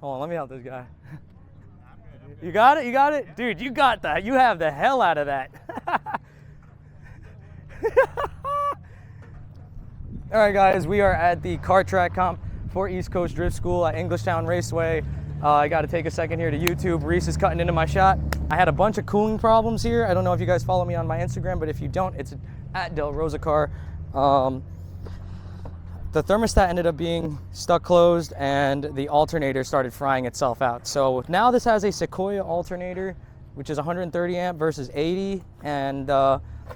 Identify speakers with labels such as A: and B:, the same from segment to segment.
A: Hold on, let me help this guy. You got it? You got it? Dude, you got that. You have the hell out of that. All right, guys, we are at the kart track comp for East Coast Drift School at Englishtown Raceway. I got to take a second here to YouTube. Reese is cutting into my shot. I had a bunch of cooling problems here. I don't know if you guys follow me on my Instagram, but if you don't, it's at Del Rosa Car. The thermostat ended up being stuck closed and the alternator started frying itself out. So now this has a Sequoia alternator, which is 130 amp versus 80, and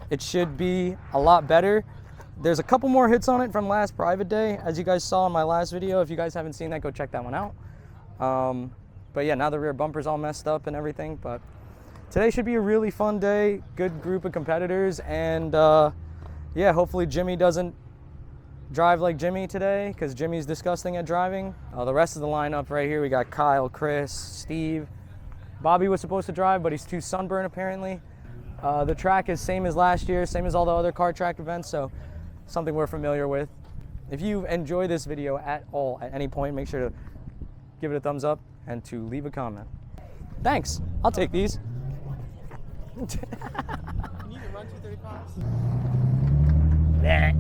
A: it should be a lot better. There's a couple more hits on it from last private day, as you guys saw in my last video. If you guys haven't seen that, go check that one out. But yeah, now the rear bumper's all messed up and everything, but today should be a really fun day, good group of competitors, and yeah, hopefully Jimmy doesn't drive like Jimmy today, because Jimmy's disgusting at driving. The rest of the lineup right here, we got Kyle, Chris, Steve. Bobby was supposed to drive, but he's too sunburned apparently. The track is same as last year, same as all the other kart track events, so something we're familiar with. If you enjoy this video at all, at any point, make sure to give it a thumbs up and to leave a comment. Thanks, I'll take these.
B: Can you even run 235s?
A: Yeah.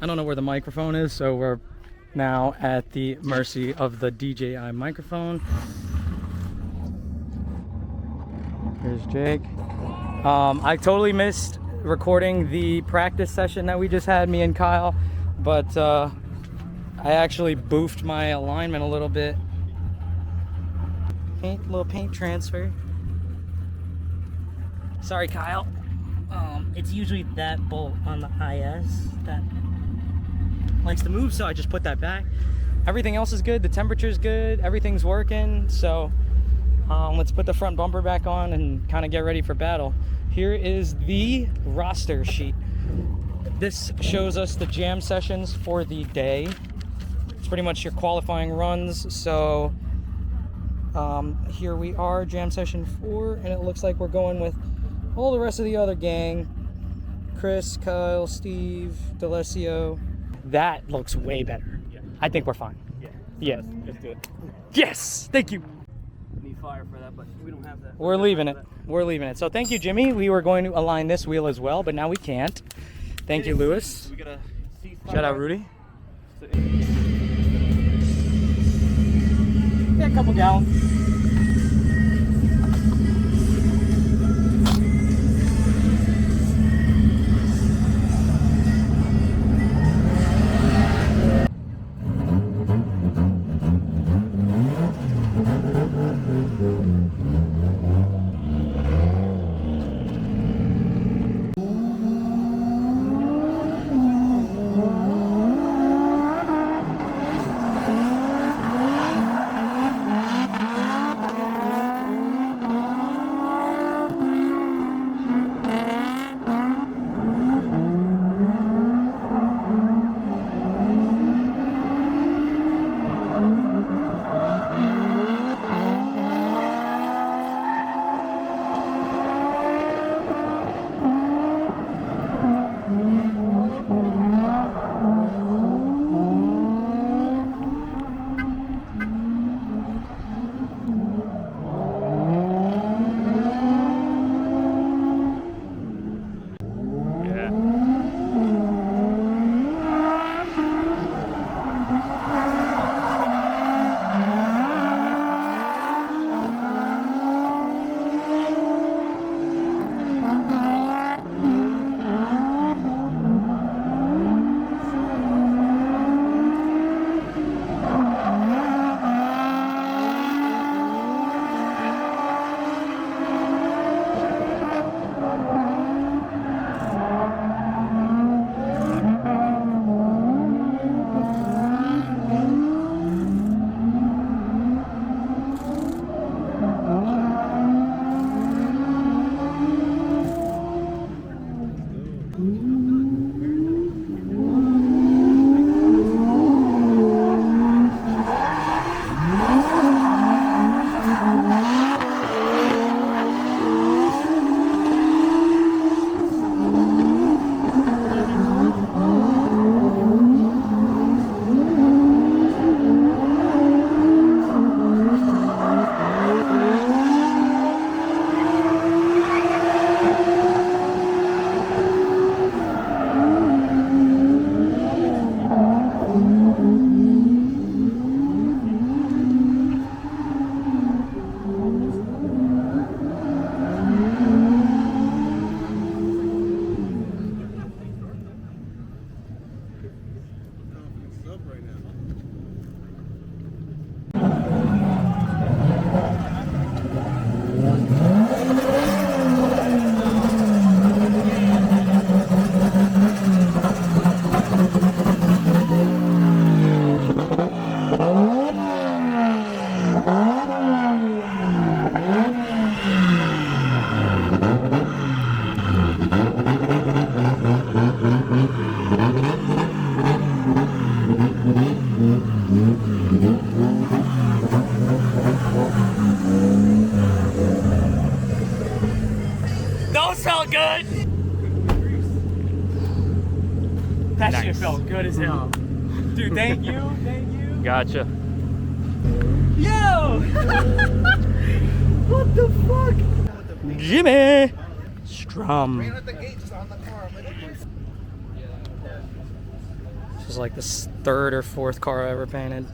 A: I don't know where the microphone is, so we're now at the mercy of the DJI microphone. Here's Jake. I totally missed recording the practice session that we just had, me and Kyle, but I actually boofed my alignment a little bit. Little paint transfer. Sorry, Kyle. It's usually that bolt on the IS that likes to move, so I just put that back. Everything else is good, the temperature's good, everything's working, so let's put the front bumper back on and kind of get ready for battle. Here is the roster sheet. This shows us the jam sessions for the day. It's pretty much your qualifying runs, so here we are, jam session 4, and it looks like we're going with all the rest of the other gang. Chris, Kyle, Steve, D'Alessio. That looks way better. Yeah. I think we're fine. Yeah. Yes.
B: Let's do it.
A: Yes! Thank you.
B: Need fire for that, but we don't have that.
A: We're leaving it. We're leaving it. So thank you, Jimmy. We were going to align this wheel as well, but now we can't. Thank you, Lewis.
B: We gotta see fire.
A: Shout out, Rudy. Yeah, a couple gallons.
B: Those felt good. That shit felt good as hell. Dude, thank you. Thank you.
A: Gotcha.
B: Yo! What the fuck?
A: Jimmy! Strum. This is like the third or fourth car I ever painted.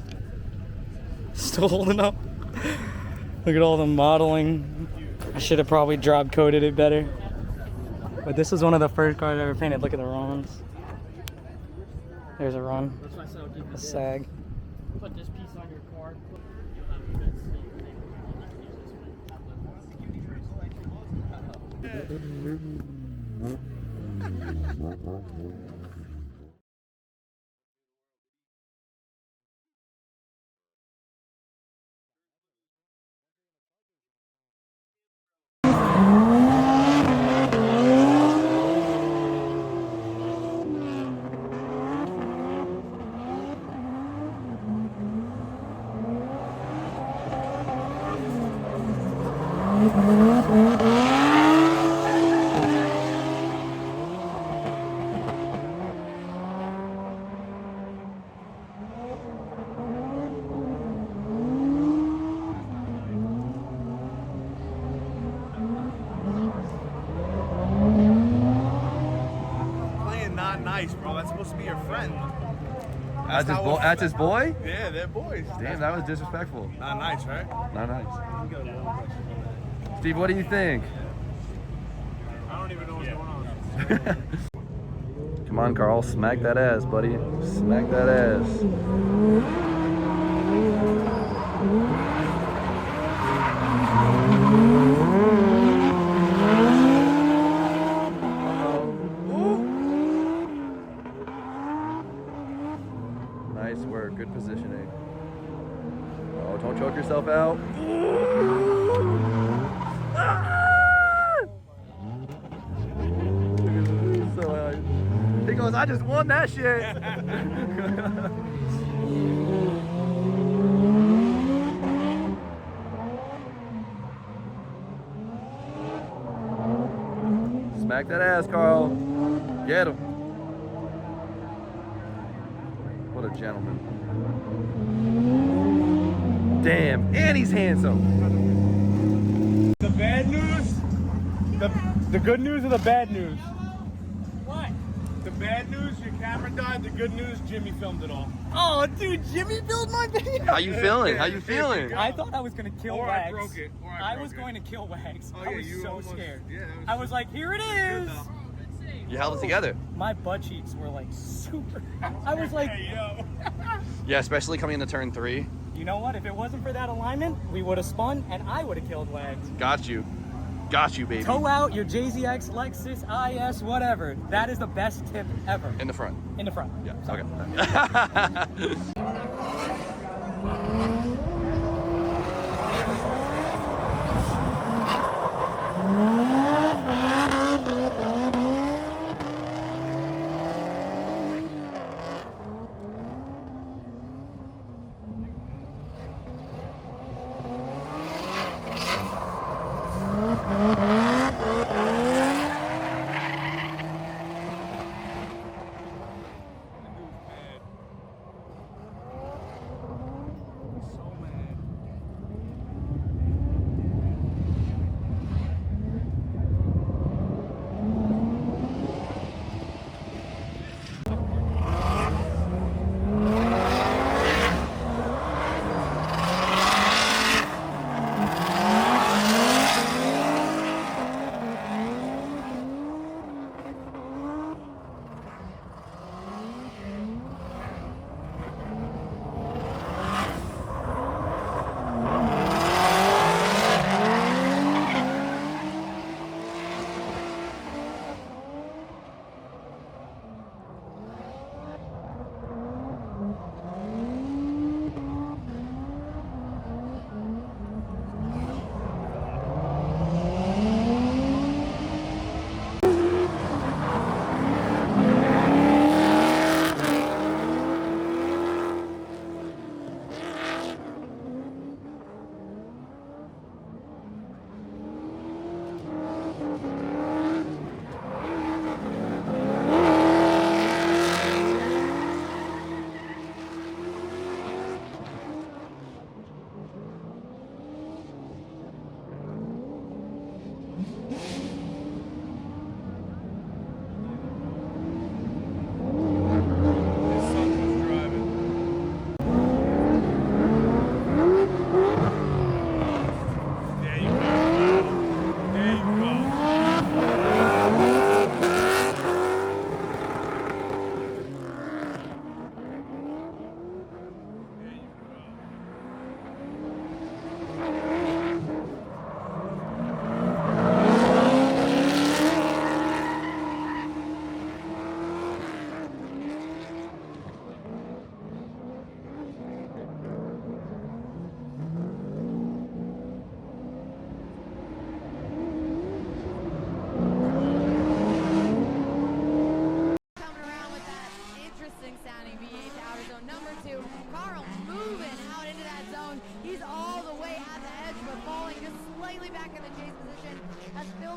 A: Still holding up. Look at all the modeling. I should have probably drop coated it better. But this is one of the first cars I ever painted. Look at the runs. There's a run. A sag.
B: Put this piece on your car.
C: Playing not nice, bro. That's supposed to be your friend.
D: That's his boy?
C: Yeah, they're boys.
D: Damn, that was disrespectful.
C: Not nice, right?
D: Not nice. Steve, what do you think?
C: I don't even know what's going on.
D: Come on, Carl. Smack that ass, buddy. Smack that ass. Nice work. Good positioning. Oh, don't choke yourself out. So high. He goes, I just won that shit. Smack that ass, Carl. Get him. What a gentleman. Damn, and he's handsome.
C: The bad news? The good news or the bad news?
B: What?
C: The bad news, your camera died. The good news, Jimmy filmed it all.
B: Oh, dude, Jimmy built my video.
D: How you feeling? How you feeling?
B: I thought I was gonna kill
C: Or
B: Wags.
C: I broke it. Or
B: I
C: I
B: was
C: broke
B: going to kill Wags.
C: Oh,
B: I
C: yeah,
B: was
C: you
B: so
C: almost-
B: scared.
C: yeah, that was-
B: I was like, here it is.
D: You held it together.
B: My butt cheeks were like super. I was like,
C: Hey, yo.
D: Yeah, especially coming into turn 3.
B: you know what? If it wasn't for that alignment, we would have spun and I would have killed Wags.
D: Got you. Got you, baby.
B: Tow out your JZX, Lexus, IS, whatever. That is the best tip ever.
D: In the front.
B: In the front.
D: Yeah,
B: Sorry.
D: okay.
C: So mad.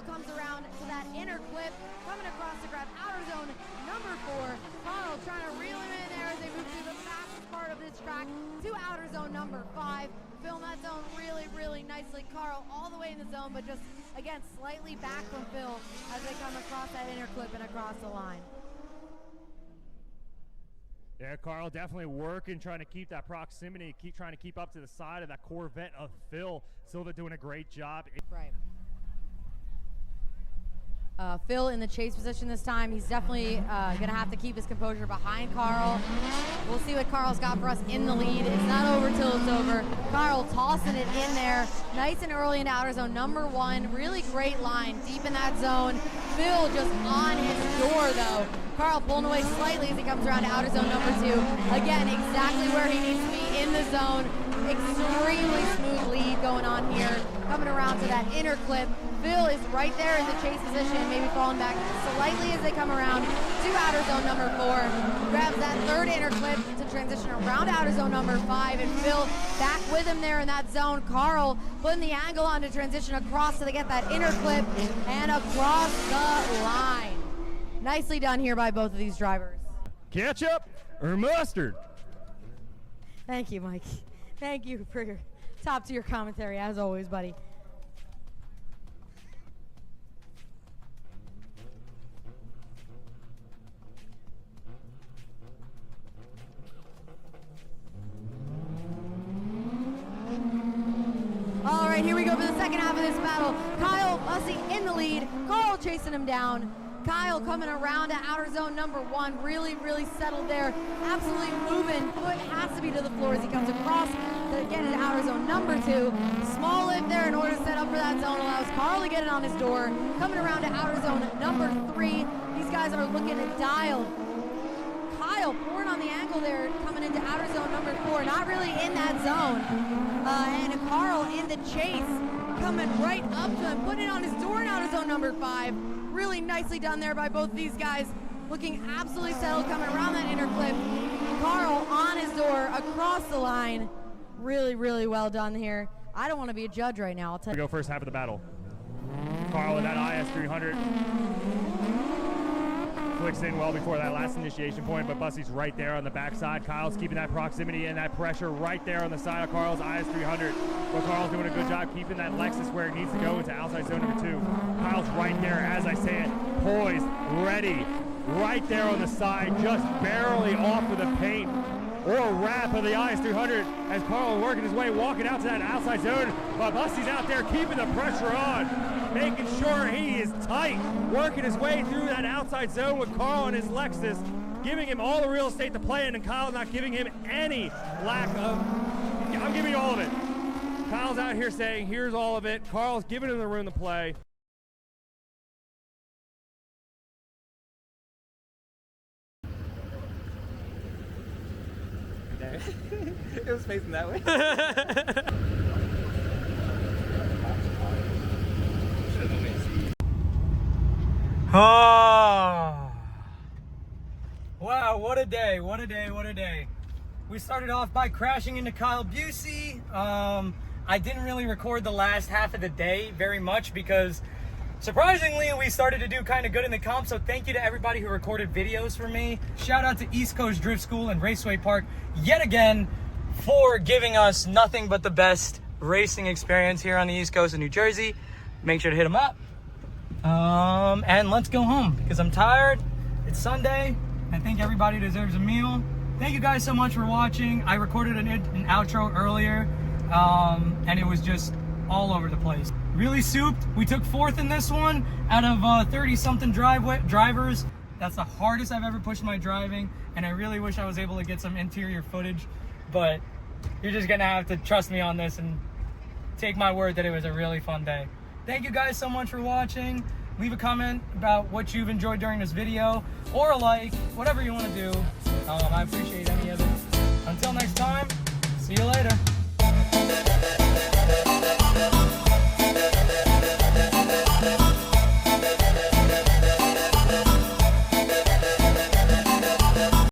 E: comes around to that inner clip, coming across to grab outer zone number 4. Carl trying to reel him in there as they move through the fastest part of this track to outer zone number 5. Phil in that zone really nicely. Carl all the way in the zone, but just, again, slightly back from Phil as they come across that inner clip and across the line.
F: Yeah, Carl definitely working, trying to keep that proximity, trying to keep up to the side of that Corvette of Phil. Silva doing a great job.
E: Right. Phil in the chase position this time. He's definitely going to have to keep his composure behind Carl. We'll see what Carl's got for us in the lead. It's not over till it's over. Carl tossing it in there. Nice and early into outer zone number 1. Really great line deep in that zone. Phil just on his door though. Carl pulling away slightly as he comes around to outer zone number 2. Again, exactly where he needs to be in the zone. Extremely smooth lead going on here. Coming around to that inner clip. Phil is right there in the chase position, maybe falling back slightly as they come around to outer zone number 4. Grabs that third inner clip to transition around outer zone number 5, and Phil back with him there in that zone. Carl putting the angle on to transition across so they get that inner clip and across the line. Nicely done here by both of these drivers.
F: Ketchup or mustard?
E: Thank you, Mike. Thank you for your top-tier commentary, as always, buddy. All right, here we go for the second half of this battle. Kyle Bussey in the lead. Carl chasing him down. Kyle coming around to outer zone number 1. Really settled there. Absolutely moving. Foot has to be to the floor as he comes across to get into outer zone number 2. Small lift there in order to set up for that zone. Allows Carl to get it on his door. Coming around to outer zone number 3. These guys are looking to dial. Kyle pouring on the angle there, coming into outer zone number 4. Not really in that zone. And Carl in the chase, coming right up to him, putting it on his door in outer zone number 5. Really nicely done there by both these guys. Looking absolutely settled, coming around that inner clip. Carl on his door, across the line. Really well done here. I don't want to be a judge right now, I'll tell you.
F: We go first half of the battle. Carl with that IS 300. Flicks in well before that last initiation point, but Bussey's right there on the backside. Kyle's keeping that proximity and that pressure right there on the side of Carl's IS 300. But Carl's doing a good job keeping that Lexus where it needs to go into outside zone number 2. Kyle's right there, as I say it, poised, ready, right there on the side, just barely off of the paint or wrap of the IS 300 as Carl working his way, walking out to that outside zone. But Bussey's out there keeping the pressure on, making sure he is tight, working his way through that outside zone with Carl and his Lexus, giving him all the real estate to play in, and Kyle not giving him any lack of, I'm giving you all of it. Kyle's out here saying, here's all of it. Carl's giving him the room to play.
B: It was facing that way. Oh, wow, what a day, what a day, what a day. We started off by crashing into Kyle Busey. I didn't really record the last half of the day very much because surprisingly we started to do kind of good in the comp, so thank you to everybody who recorded videos for me. Shout out to East Coast Drift School and Raceway Park yet again for giving us nothing but the best racing experience here on the East Coast of New Jersey. Make sure to hit them up. And let's go home because I'm tired. It's Sunday. I think everybody deserves a meal. Thank you guys so much for watching. I recorded an outro earlier, and it was just all over the place. Really souped. We took 4th in this one out of 30-something drivers. That's the hardest I've ever pushed my driving, and I really wish I was able to get some interior footage, but you're just gonna have to trust me on this and take my word that it was a really fun day. Thank you guys so much for watching. Leave a comment about what you've enjoyed during this video, or a like, whatever you want to do. I appreciate it.